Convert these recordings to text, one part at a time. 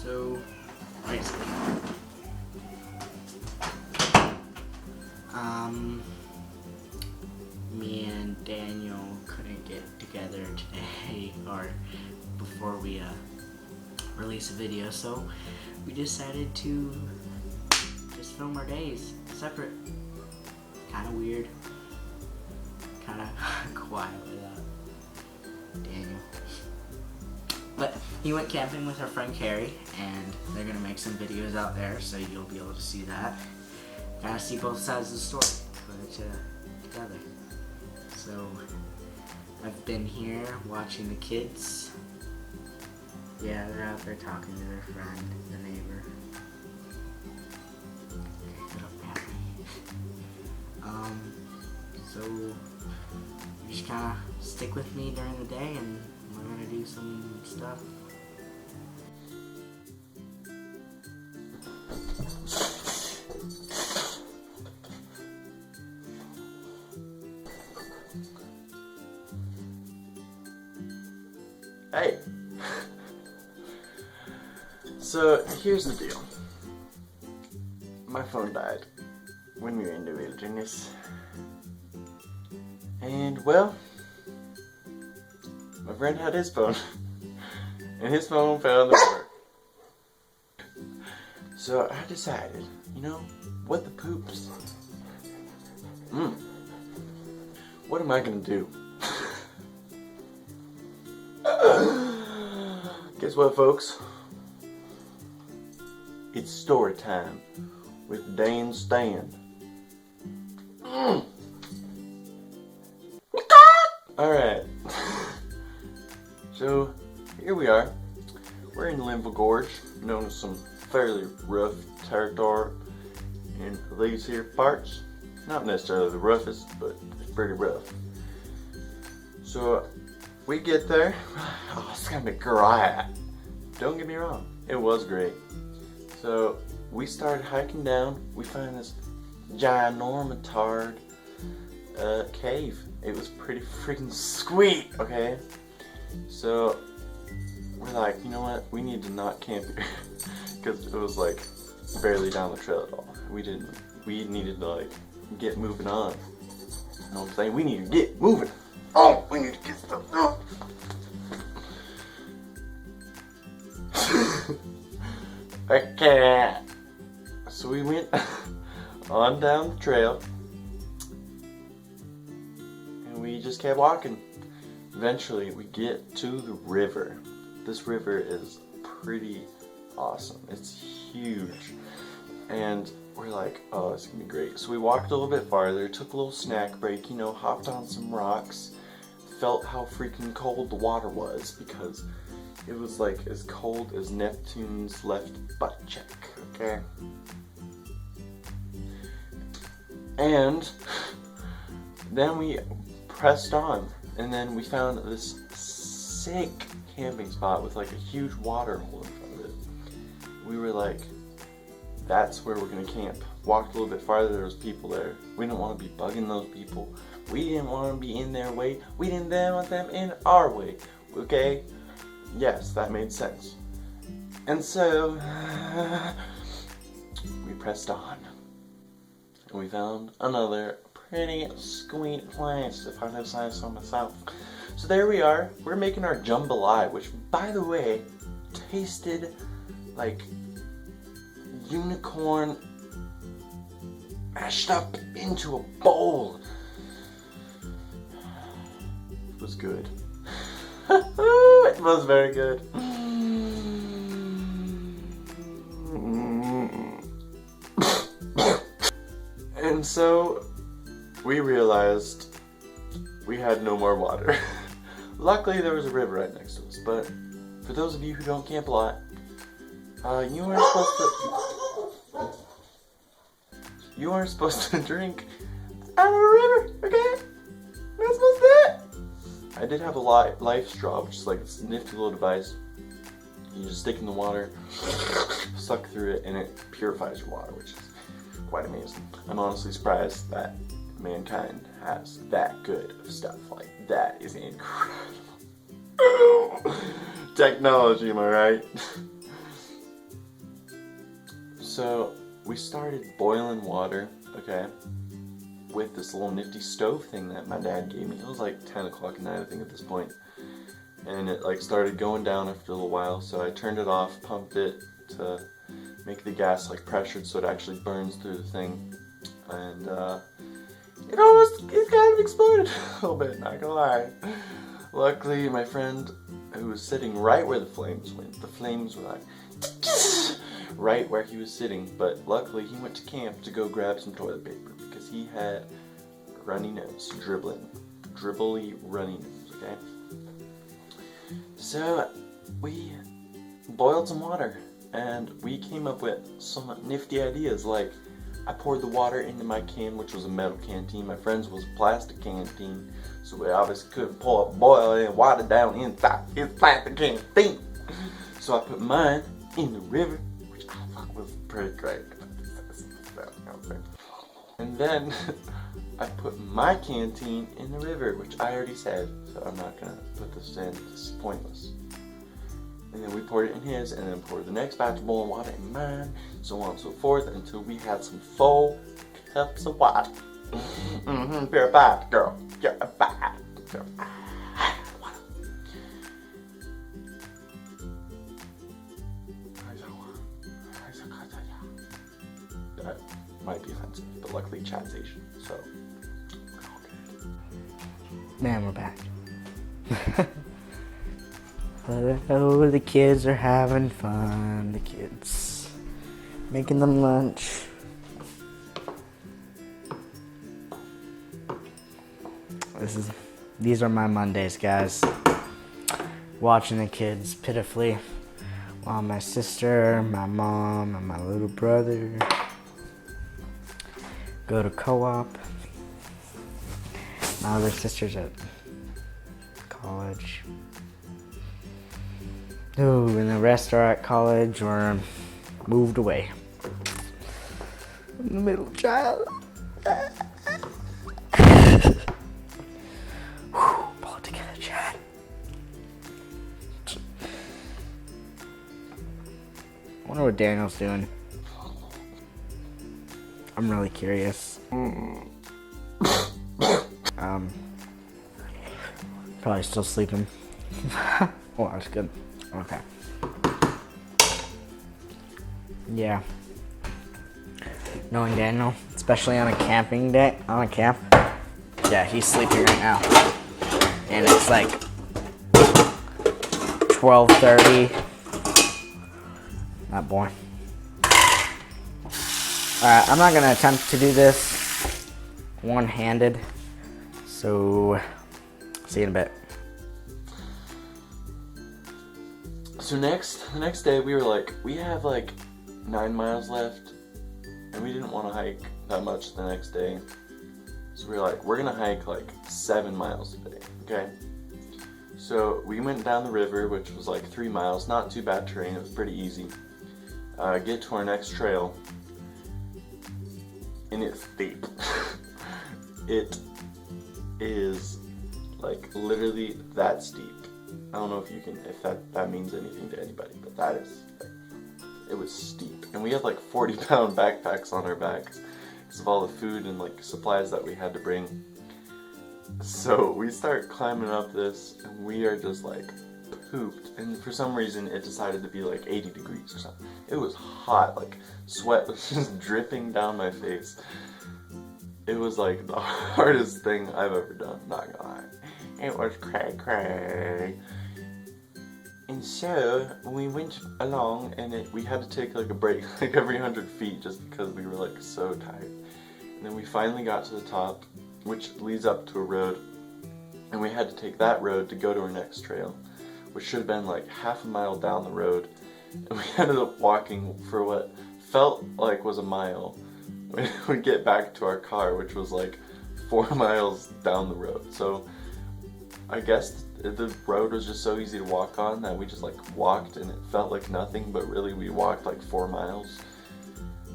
So, basically, me and Daniel couldn't get together today or before we release a video, so we decided to just film our days separate. Kind of weird, kind of quiet without Daniel. But he went camping with our friend Carrie, and they're gonna make some videos out there, so you'll be able to see that. Gotta see both sides of the story, put it together. So I've been here watching the kids. Yeah, they're out there talking to their friend, the neighbor. So just kind of stick with me during the day, and we're gonna do some stuff. Hey! So, here's the deal. My phone died when we were in the wilderness. And, well, my friend had his phone. And his phone fell in the water. So, I decided, you know, what the poops? What am I gonna do? Guess what, folks? It's story time with Dan Stan. Alright. So, here we are. We're in Linville Gorge, known as some fairly rough territory in these here parts. Not necessarily the roughest, but it's pretty rough. So, we get there. Oh, it's gonna be great. Don't get me wrong, it was great. So we started hiking down. We found this ginormitard cave. It was pretty freaking sweet. Okay, so we're like, you know what? We need to not camp here because it was like barely down the trail at all. We needed to like get moving on. You know what I'm saying? We need to get moving. Oh, we need to get stuff done. Okay. So we went on down the trail and we just kept walking. Eventually we get to the river. This river is pretty awesome. It's huge. And we're like, oh, it's gonna be great. So we walked a little bit farther, took a little snack break, you know, hopped on some rocks. Felt how freaking cold the water was because it was like as cold as Neptune's left butt cheek, okay? And then we pressed on, and then we found this sick camping spot with like a huge water hole in front of it. We were like, that's where we're gonna camp. Walked a little bit farther, there was people there. We didn't want to be bugging those people. We didn't want to be in their way. We didn't want them in our way, okay? Yes, that made sense. And so, we pressed on. And we found another pretty sweet place, if I do say so myself. So there we are. We're making our jambalaya, which, by the way, tasted like unicorn mashed up into a bowl. It was good. It was very good. And so we realized we had no more water. Luckily there was a river right next to us, but for those of you who don't camp a lot, you aren't supposed to drink out of a river, okay? You're not supposed to do it. I did have a life straw, which is like this nifty little device. You just stick in the water, suck through it, and it purifies your water, which is quite amazing. I'm honestly surprised that mankind has that good of stuff. Like, that is incredible. Technology, am I right? So we started boiling water, okay, with this little nifty stove thing that my dad gave me. It was like 10 o'clock at night, I think, at this point. And it like started going down after a little while, so I turned it off, pumped it to make the gas like pressured so it actually burns through the thing. And it kind of exploded a little bit, not gonna lie. Luckily, my friend who was sitting right where the flames went, the flames were like right where he was sitting, but luckily he went to camp to go grab some toilet paper because he had a runny nose, dribbly runny nose, okay? So we boiled some water and we came up with some nifty ideas, like I poured the water into my can, which was a metal canteen. My friend's was a plastic canteen, so we obviously couldn't boil any water down inside his plastic canteen. So I put mine in the river, which I thought was pretty great. And then I put my canteen in the river, which I already said, so I'm not gonna put this in, this is pointless. And then we poured it in his, and then poured the next batch of boiling water in mine, so on and so forth, until we had some full cups of water. Purified, girl. Purified. Water. That might be offensive, but luckily Chad's Asian, so we're all good. Man, we're back. Oh, the kids are having fun. The kids making them lunch. These are my Mondays, guys. Watching the kids pitifully while my sister, my mom, and my little brother go to co-op. My other sister's at college. Oh, and the rest are at college or moved away. I'm the middle child. Pull it together, Chad. I wonder what Daniel's doing. I'm really curious. Probably still sleeping. Oh, that's good. Okay. Yeah. Knowing Daniel, especially on a camping day, on a camp. Yeah, he's sleeping right now. And it's like 12:30. That boy. Alright, I'm not gonna attempt to do this one-handed. So, see you in a bit. So the next day we were like, we have like 9 miles left, and we didn't want to hike that much the next day. So we were like, we're gonna hike like 7 miles today, okay? So we went down the river, which was like 3 miles, not too bad terrain, it was pretty easy. Get to our next trail, and it's steep. It is like literally that steep. I don't know if that means anything to anybody, but that is, it was steep. And we had like 40-pound backpacks on our backs because of all the food and like supplies that we had to bring. So we start climbing up this, and we are just like pooped. And for some reason, it decided to be like 80 degrees or something. It was hot, like sweat was just dripping down my face. It was like the hardest thing I've ever done, not gonna lie. It was cray. And so we went along, and we had to take like a break like every 100 feet just because we were like so tired. And then we finally got to the top, which leads up to a road, and we had to take that road to go to our next trail, which should have been like half a mile down the road. And we ended up walking for what felt like was a mile when we get back to our car, which was like 4 miles down the road. So I guess the road was just so easy to walk on that we just like walked, and it felt like nothing, but really we walked like 4 miles,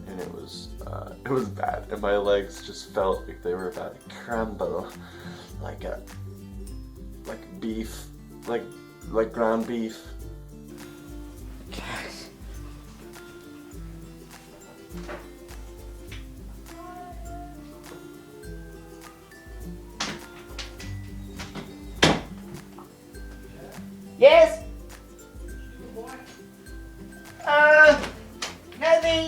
and it was bad, and my legs just felt like they were about to crumble, like beef, like ground beef.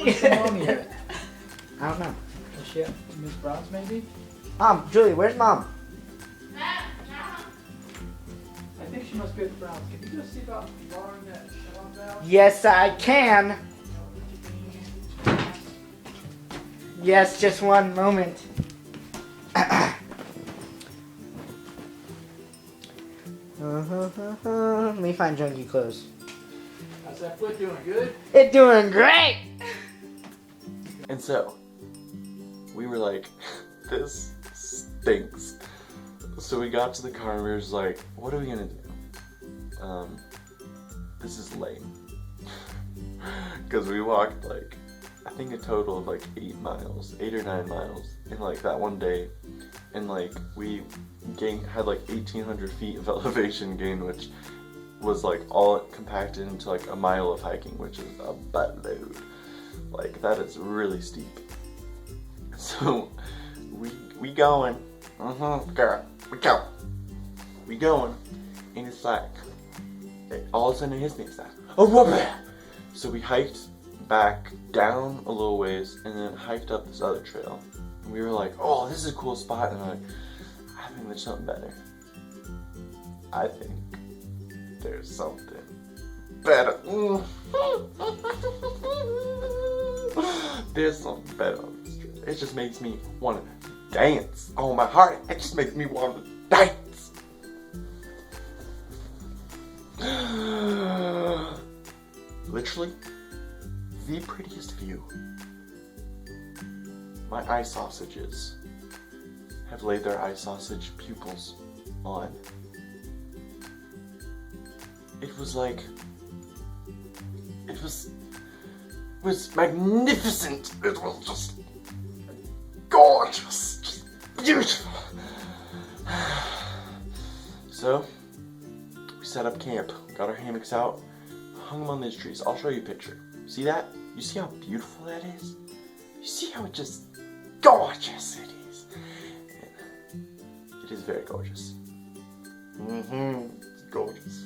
Where's the mommy at? I don't know. Is she at Miss Brown's maybe? Julie, where's Mom? I think she must be at Brown's. Can you go see about borrowing that shut-off valve? Yes, I can. Yes, just one moment. Let me find junky clothes. How's that foot doing? Good? It's doing great. And so, we were like, this stinks. So we got to the car and we were just like, what are we gonna do? This is lame. Because we walked like, I think a total of like 8 or 9 miles in like that one day. And like, we had like 1,800 feet of elevation gain, which was like all compacted into like a mile of hiking, which is a buttload. Like, that is really steep. So, we going. Girl, we going. And it's like, all of a sudden it hits me. It's like, oh, whoop. So we hiked back down a little ways and then hiked up this other trail. And we were like, oh, this is a cool spot. And I'm like, I think there's something better. I think there's something better. There's something better on this trail. It just makes me want to dance. Oh, my heart, it just makes me want to dance. Literally, the prettiest view. My eye sausages have laid their eye sausage pupils on. It was like, it was magnificent. It was just gorgeous, just beautiful. So, we set up camp, got our hammocks out, hung them on these trees. I'll show you a picture. See that? You see how beautiful that is? You see how just gorgeous it is? It is very gorgeous. It's gorgeous.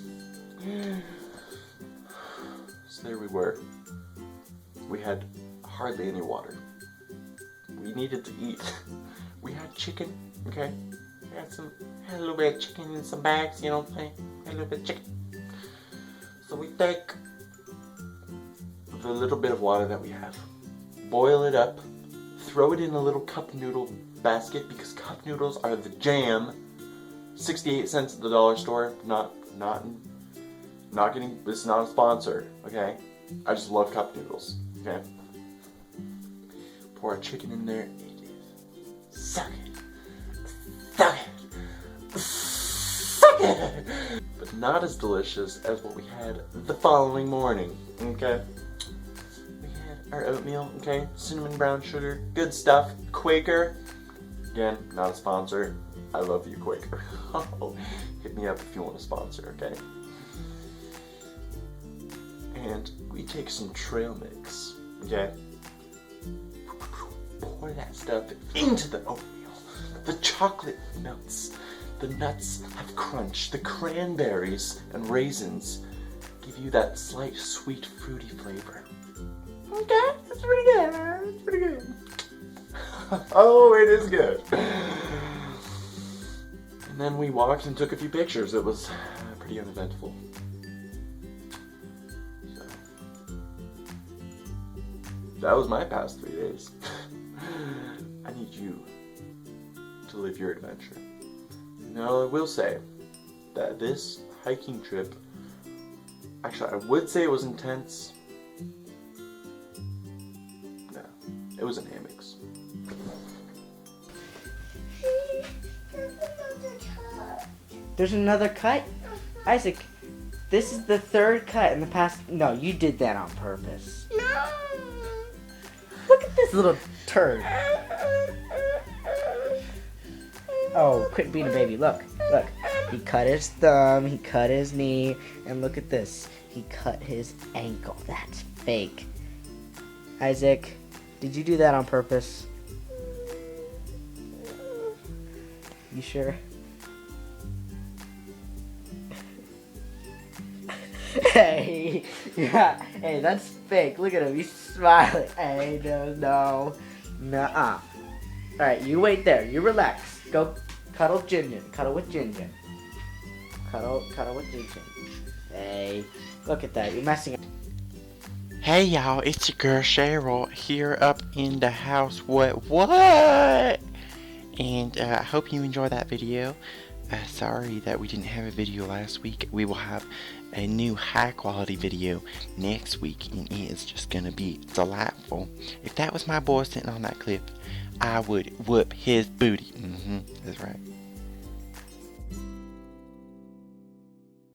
So there we were. We had hardly any water. We needed to eat. We had chicken, okay? We had a little bit of chicken in some bags, you know what I'm saying? Had a little bit of chicken. So we take the little bit of water that we have, boil it up, throw it in a little cup noodle basket because cup noodles are the jam. 68 cents at the dollar store. Not getting, this is not a sponsor, okay? I just love cup noodles, okay? Pour our chicken in there. It is suck it, but not as delicious as what we had the following morning, okay? We had our oatmeal, okay? Cinnamon brown sugar, good stuff. Quaker, again, not a sponsor. I love you, Quaker. Hit me up if you want a sponsor, okay? And we take some trail mix, okay? Pour that stuff into the oatmeal. The chocolate melts. The nuts have crunch. The cranberries and raisins give you that slight sweet fruity flavor. Okay, that's pretty good. That's pretty good. Oh, it is good. And then we walked and took a few pictures. It was pretty uneventful. So, that was my past 3 days. I need you to live your adventure. Now, I will say that this hiking trip, actually, I would say it was intense. No, it was in hammocks. There's another cut? Isaac, this is the 3rd cut in the past. No, you did that on purpose. No. Look at this little turd. Oh, quit being a baby. Look. He cut his thumb, he cut his knee, and look at this. He cut his ankle. That's fake. Isaac, did you do that on purpose? You sure? Hey, yeah, hey, that's fake. Look at him, he's smiling. Hey, no, nuh-uh. Alright, you wait there, you relax. Go cuddle Jinjin, cuddle with Jinjin. Cuddle with Jinjin. Hey, look at that, you're messing up. Hey y'all, it's your girl Cheryl here up in the house. What? And I hope you enjoyed that video. Sorry that we didn't have a video last week. We will have a new high quality video next week, and it is just gonna be delightful. If that was my boy sitting on that cliff, I would whoop his booty. That's right.